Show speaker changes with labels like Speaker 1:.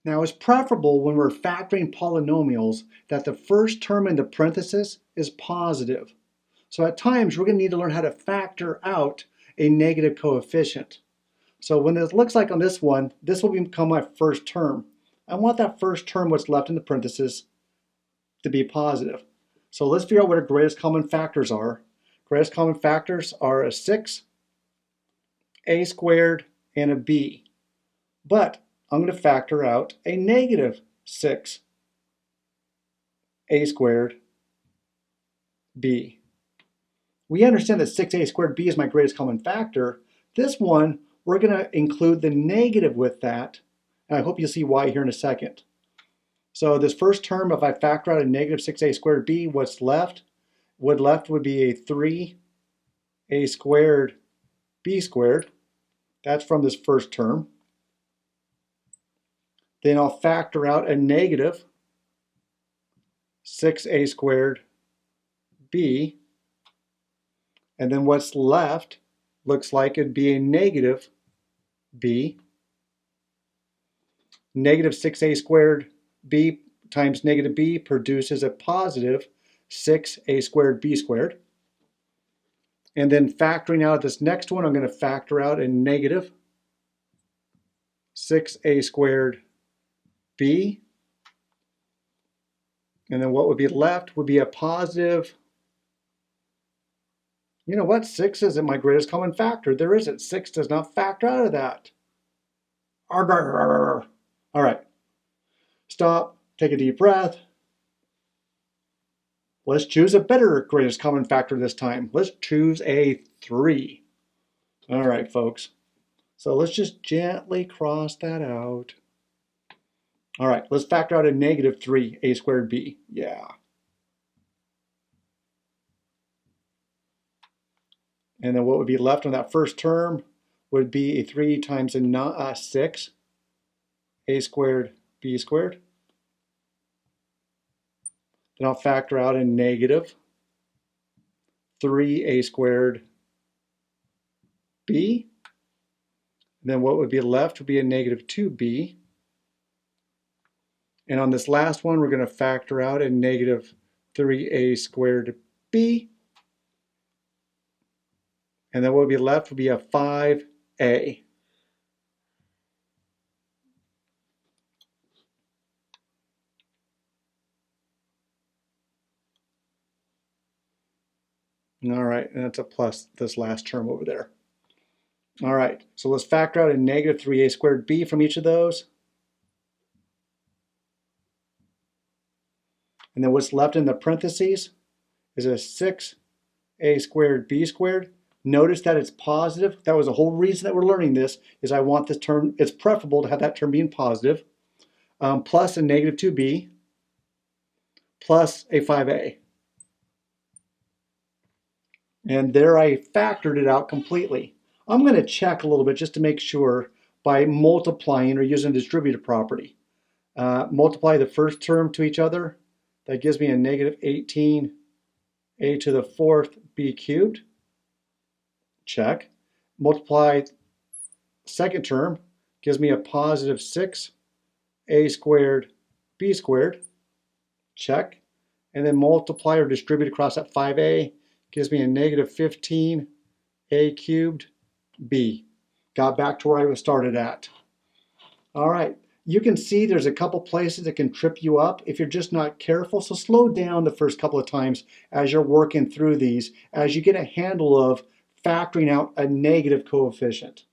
Speaker 1: Now, it's preferable when we're factoring polynomials that the first term in the parenthesis is positive. So at times, we're going to need to learn how to factor out a negative coefficient. So when it looks like on this one, this will become my first term. I want that first term, what's left in the parenthesis, to be positive. So let's figure out what our greatest common factors are. Greatest common factors are a 6, a squared, and a b. But I'm going to factor out a negative 6, a squared, b. We understand that 6a squared b is my greatest common factor. This one, we're going to include the negative with that, and I hope you'll see why here in a second. So this first term, if I factor out a negative 6a squared b, what's left? What left would be a 3a squared b squared. That's from this first term. Then I'll factor out a negative 6a squared b. And then what's left looks like it'd be a negative b. Negative 6a squared b times negative b produces a positive 6a squared b squared. And then factoring out this next one, I'm going to factor out a negative 6a squared b. And then what would be left would be a positive, you know what, 6 isn't my greatest common factor. There isn't. 6 does not factor out of that. All right. Stop. Take a deep breath. Let's choose a better greatest common factor this time. Let's choose a 3. All right, folks. So let's just gently cross that out. All right, let's factor out a negative 3a squared b. Yeah. And then what would be left on that first term would be a 3 times a 6 a squared b squared. Then I'll factor out a negative 3a squared b. And then what would be left would be a negative 2b. And on this last one, we're going to factor out a negative 3a squared b. And then what would be left would be a 5a. All right, and that's a plus this last term over there. All right, so let's factor out a negative 3a squared b from each of those. And then what's left in the parentheses is a 6a squared b squared. Notice that it's positive. That was the whole reason that we're learning this, is I want this term, it's preferable to have that term being positive, plus a negative 2b, plus a 5a. And there I factored it out completely. I'm going to check a little bit just to make sure by multiplying or using a distributive property. Multiply the first term to each other. That gives me a negative 18a to the 4th b cubed. Check. Multiply second term, gives me a positive 6a squared b squared. Check. And then multiply or distribute across that 5a, gives me a negative 15a cubed b. Got back to where I was started at. All right. You can see there's a couple places that can trip you up if you're just not careful. So slow down the first couple of times as you're working through these, as you get a handle of factoring out a negative coefficient.